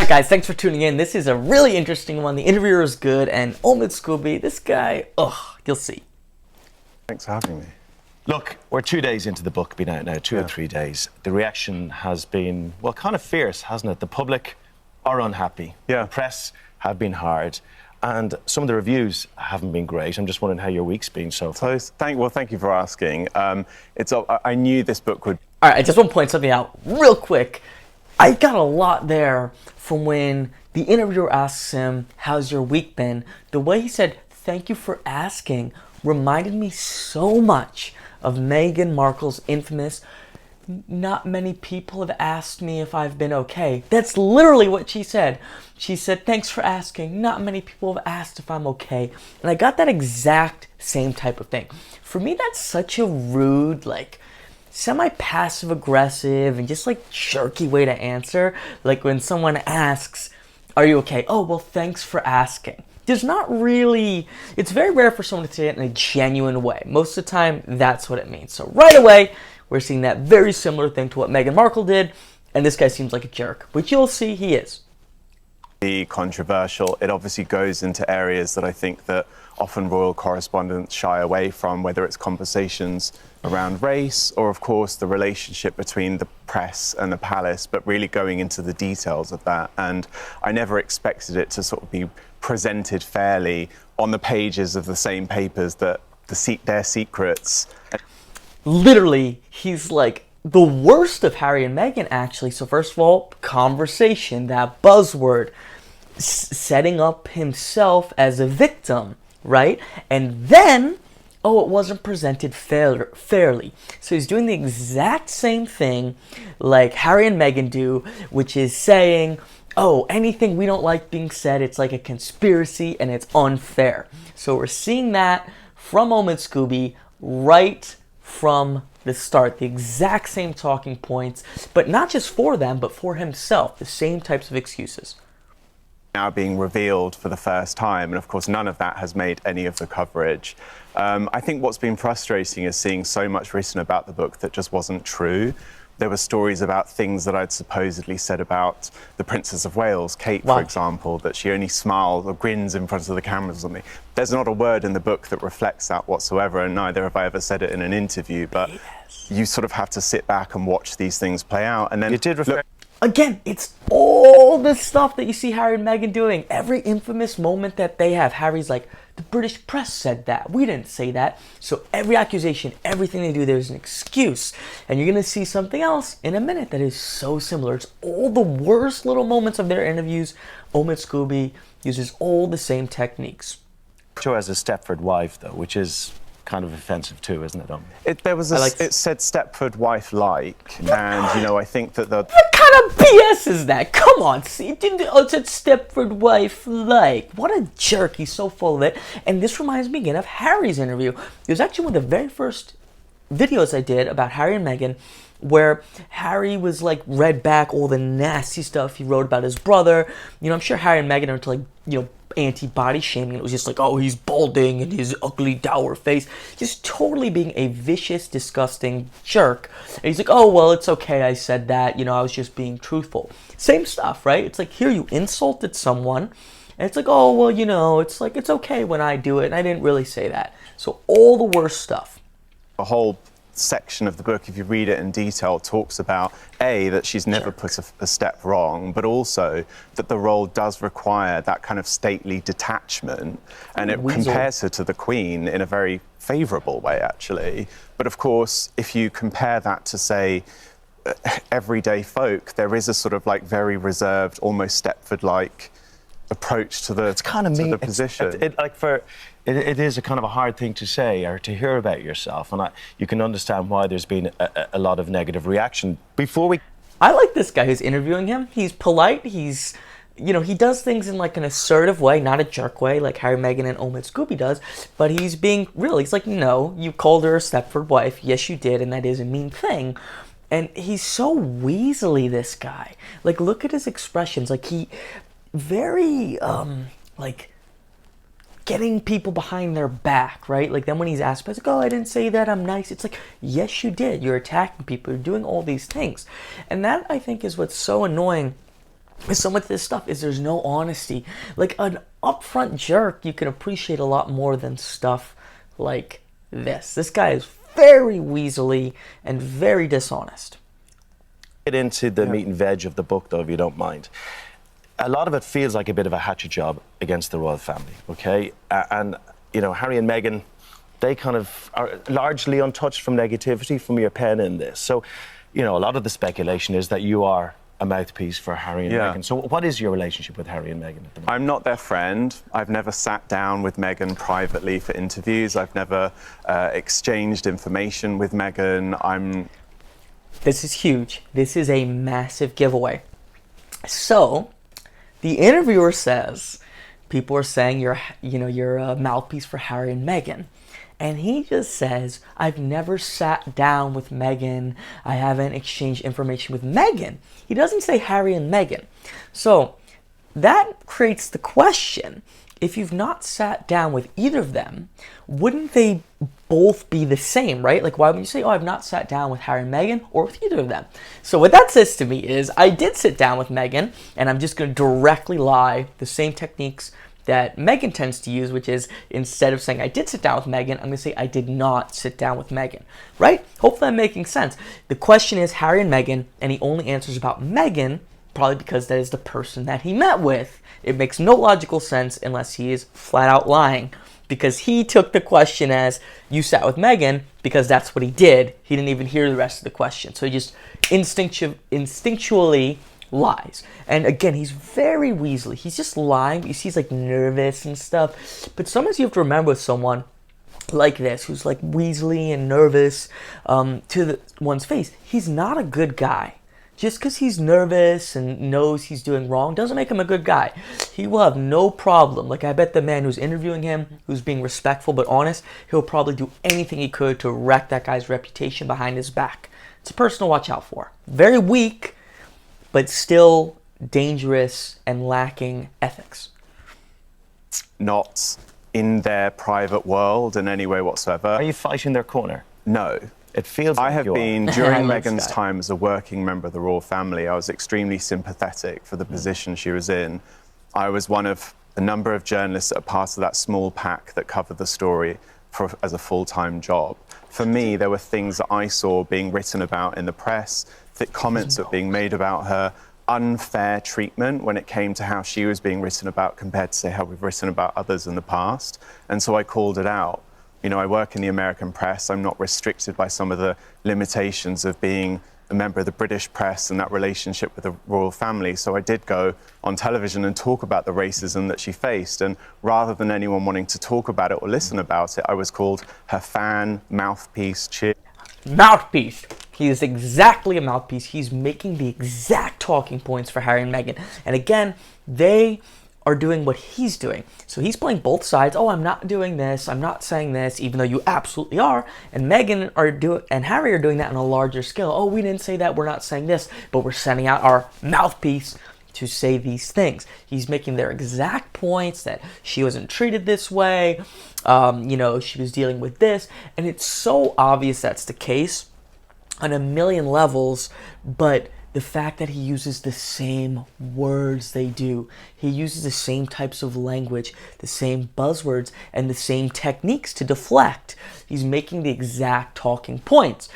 Alright guys, thanks for tuning in. This is a really interesting one. The interviewer is good, and Omid Scobie, this guy, you'll see. Thanks for having me. Look, we're 2 days into the book being out now, 2 or 3 days. The reaction has been, well, kind of fierce, hasn't it? The public are unhappy. Yeah. The press have been hard. And some of the reviews haven't been great. I'm just wondering how your week's been so far. Thank you for asking. I knew this book would... Alright, I just want to point something out real quick. I got a lot there from when the interviewer asks him, how's your week been? The way he said, thank you for asking, reminded me so much of Meghan Markle's infamous, not many people have asked me if I've been okay. That's literally what she said. She said, thanks for asking, not many people have asked if I'm okay. And I got that exact same type of thing. For me, that's such a rude, semi-passive aggressive and just jerky way to answer. Like when someone asks, are you okay? Oh, well, thanks for asking. There's not really, it's very rare for someone to say it in a genuine way. Most of the time, that's what it means. So right away, we're seeing that very similar thing to what Meghan Markle did, and this guy seems like a jerk, which you'll see he is. Controversial. It obviously goes into areas that I think that often royal correspondents shy away from, whether it's conversations around race or, of course, the relationship between the press and the palace, but really going into the details of that. And I never expected it to sort of be presented fairly on the pages of the same papers that their secrets. Literally, he's like the worst of Harry and Meghan, actually. So first of all, conversation, that buzzword, setting up himself as a victim, right? And then, oh, it wasn't presented fairly. So he's doing the exact same thing like Harry and Meghan do, which is saying, oh, anything we don't like being said, it's like a conspiracy and it's unfair. So we're seeing that from Omid Scobie right from the start. The exact same talking points, but not just for them, but for himself. The same types of excuses. Now being revealed for the first time, and of course none of that has made any of the coverage. I think what's been frustrating is seeing so much written about the book that just wasn't true. There were stories about things that I'd supposedly said about the Princess of Wales, Kate, for example, that she only smiles or grins in front of the cameras or something. There's not a word in the book that reflects that whatsoever, and neither have I ever said it in an interview, but you sort of have to sit back and watch these things play out. And then it did reflect. Again, it's all the stuff that you see Harry and Meghan doing. Every infamous moment that they have, Harry's like, the British press said that. We didn't say that. So every accusation, everything they do, there's an excuse. And you're going to see something else in a minute that is so similar. It's all the worst little moments of their interviews. Omid Scobie uses all the same techniques. Joe has a Stepford wife, though, which is kind of offensive too, isn't it? It said Stepford wife-like, and I think that the... What kind of BS is that? Come on, see, it said Stepford wife-like. What a jerk, he's so full of it. And this reminds me again of Harry's interview. It was actually one of the very first videos I did about Harry and Meghan, where Harry was read back all the nasty stuff he wrote about his brother. I'm sure Harry and Meghan are into anti-body shaming. It was just oh, he's balding and his ugly dour face, just totally being a vicious, disgusting jerk. And he's like, oh, well, it's okay, I said that, I was just being truthful. Same stuff, right? It's here you insulted someone, and it's oh, well, it's it's okay when I do it, and I didn't really say that. So all the worst stuff. The whole section of the book, if you read it in detail, talks about that she's never put a step wrong, but also that the role does require that kind of stately detachment, and it compares her to the Queen in a very favourable way, actually. But of course, if you compare that to, say, everyday folk, there is a sort of very reserved, almost Stepford-like approach to the, it's kind of mean. The position. It is a kind of a hard thing to say or to hear about yourself, and you can understand why there's been a lot of negative reaction. I like this guy who's interviewing him. He's polite. He's, he does things in an assertive way, not a jerk way like Harry, Meghan, and Omid Scobie does. But he's being real. He's no, you called her a Stepford wife. Yes, you did, and that is a mean thing. And he's so weaselly, this guy. Look at his expressions. He very getting people behind their back, right? Then when he's asked, he's oh, I didn't say that, I'm nice. It's yes, you did. You're attacking people. You're doing all these things. And that, I think, is what's so annoying with so much of this stuff is there's no honesty. Like an upfront jerk, you can appreciate a lot more than stuff like this. This guy is very weaselly and very dishonest. Get into the meat and veg of the book, though, if you don't mind. A lot of it feels like a bit of a hatchet job against the royal family, okay? And, you know, Harry and Meghan, they kind of are largely untouched from negativity from your pen in this. So, you know, a lot of the speculation is that you are a mouthpiece for Harry and Meghan. So what is your relationship with Harry and Meghan at the moment? I'm not their friend. I've never sat down with Meghan privately for interviews. I've never exchanged information with Meghan. This is huge. This is a massive giveaway. So, the interviewer says, people are saying you're a mouthpiece for Harry and Meghan. And he just says, I've never sat down with Meghan. I haven't exchanged information with Meghan. He doesn't say Harry and Meghan. So that creates the question, if you've not sat down with either of them, wouldn't they both be the same, right? Like, why would you say, oh, I've not sat down with Harry and Meghan or with either of them? So what that says to me is I did sit down with Meghan, and I'm just going to directly lie the same techniques that Meghan tends to use, which is instead of saying I did sit down with Meghan, I'm going to say I did not sit down with Meghan, right? Hopefully I'm making sense. The question is Harry and Meghan, and he only answers about Meghan, probably because that is the person that he met with. It makes no logical sense unless he is flat out lying, because he took the question as you sat with Meghan because that's what he did. He didn't even hear the rest of the question. So he just instinctually lies. And again, he's very weaselly. He's just lying. You see, he's like nervous and stuff. But sometimes you have to remember with someone like this, who's like weaselly and nervous to one's face, he's not a good guy. Just because he's nervous and knows he's doing wrong doesn't make him a good guy. He will have no problem. Like, I bet the man who's interviewing him, who's being respectful but honest, he'll probably do anything he could to wreck that guy's reputation behind his back. It's a person to watch out for. Very weak, but still dangerous and lacking ethics. Not in their private world in any way whatsoever. Are you fighting their corner? No. It feels like I have you been, are. during Meghan's time as a working member of the royal family, I was extremely sympathetic for the position she was in. I was one of a number of journalists that are part of that small pack that covered the story as a full-time job. For me, there were things that I saw being written about in the press, comments that were being made about her, unfair treatment when it came to how she was being written about compared to, say, how we've written about others in the past. And so I called it out. You know, I work in the American press. I'm not restricted by some of the limitations of being a member of the British press and that relationship with the royal family. So I did go on television and talk about the racism that she faced. And rather than anyone wanting to talk about it or listen about it, I was called her fan, mouthpiece, cheer. Mouthpiece. He is exactly a mouthpiece. He's making the exact talking points for Harry and Meghan. And again, they are doing what he's doing. So he's playing both sides. Oh, I'm not doing this. I'm not saying this, even though you absolutely are. And Meghan and Harry are doing that on a larger scale. Oh, we didn't say that. We're not saying this, but we're sending out our mouthpiece to say these things. He's making their exact points that she wasn't treated this way. She was dealing with this. And it's so obvious that's the case on a million levels, but the fact that he uses the same words they do, he uses the same types of language, the same buzzwords, and the same techniques to deflect. He's making the exact talking points.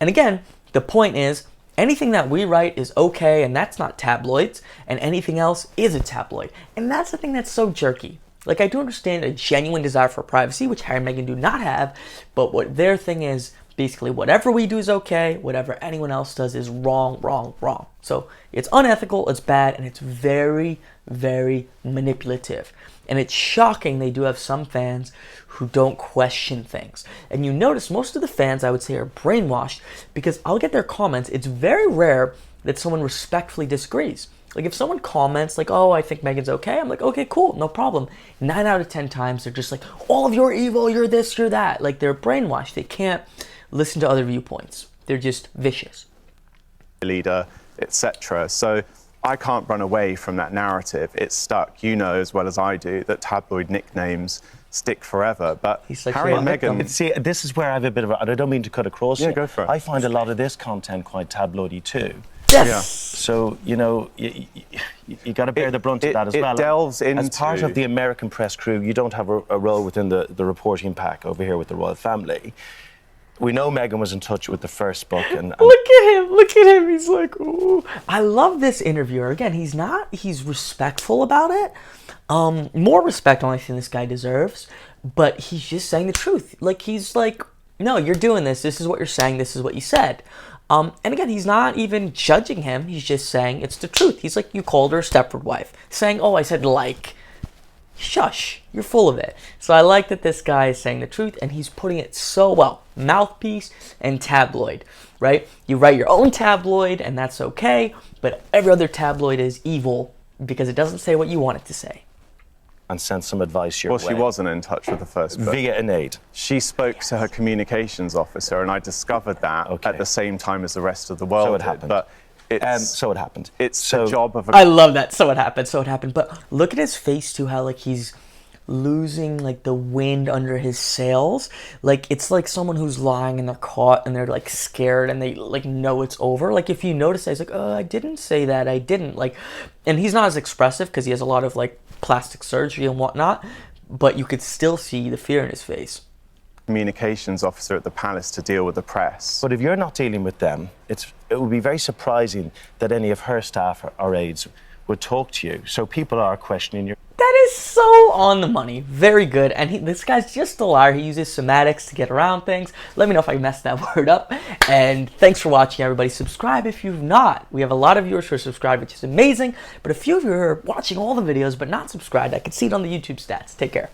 And again, the point is, anything that we write is okay, and that's not tabloids, and anything else is a tabloid. And that's the thing that's so jerky. Like, I do understand a genuine desire for privacy, which Harry and Meghan do not have, but what their thing is, basically, whatever we do is okay, whatever anyone else does is wrong, wrong, wrong. So it's unethical, it's bad, and it's very, very manipulative. And it's shocking they do have some fans who don't question things. And you notice most of the fans, I would say, are brainwashed because I'll get their comments. It's very rare that someone respectfully disagrees. Like, if someone comments, like, oh, I think Meghan's okay, I'm like, okay, cool, no problem. 9 out of 10 times, they're just like, all of you are evil, you're this, you're that. Like, they're brainwashed. They can't listen to other viewpoints. They're just vicious. Leader, etc. So I can't run away from that narrative. It's stuck. You know as well as I do that tabloid nicknames stick forever. But like, Harry and Meghan... See, this is where I have a bit of a... I don't mean to cut across. Yeah, go for it. I find a lot of this content quite tabloidy too. Yes. So, you know, you got to bear the brunt of that as well. It delves into... As part of the American press crew, you don't have a role within the reporting pack over here with the royal family. We know Meghan was in touch with the first book. And Look at him. He's like, ooh. I love this interviewer. Again, he's respectful about it. More respect on anything this guy deserves. But he's just saying the truth. Like, he's like, no, you're doing this. This is what you're saying. This is what you said. And again, he's not even judging him. He's just saying it's the truth. He's like, you called her a Stepford wife. Saying, oh, I said like. Shush, you're full of it. So I like that this guy is saying the truth, and he's putting it so well. Mouthpiece and tabloid, right? You write your own tabloid, and that's okay, but every other tabloid is evil because it doesn't say what you want it to say. And send some advice your way. Well, she wasn't in touch with the first book. Via an aide. She spoke to her communications officer, and I discovered that at the same time as the rest of the world So it did. happened. But So it happened. It's the job of a... I love that. So it happened. But look at his face too, how like he's losing like the wind under his sails. Like it's like someone who's lying and they're caught and they're like scared and they like know it's over. Like if you notice, he's like, oh, I didn't say that. I didn't like, and he's not as expressive because he has a lot of like plastic surgery and whatnot, but you could still see the fear in his face. Communications officer at the palace to deal with the press. But if you're not dealing with them, it would be very surprising that any of her staff or aides would talk to you. So people are questioning your... That is so on the money. Very good. And this guy's just a liar. He uses semantics to get around things. Let me know if I messed that word up. And thanks for watching, everybody. Subscribe if you've not. We have a lot of viewers who are subscribed, which is amazing. But a few of you are watching all the videos but not subscribed. I can see it on the YouTube stats. Take care.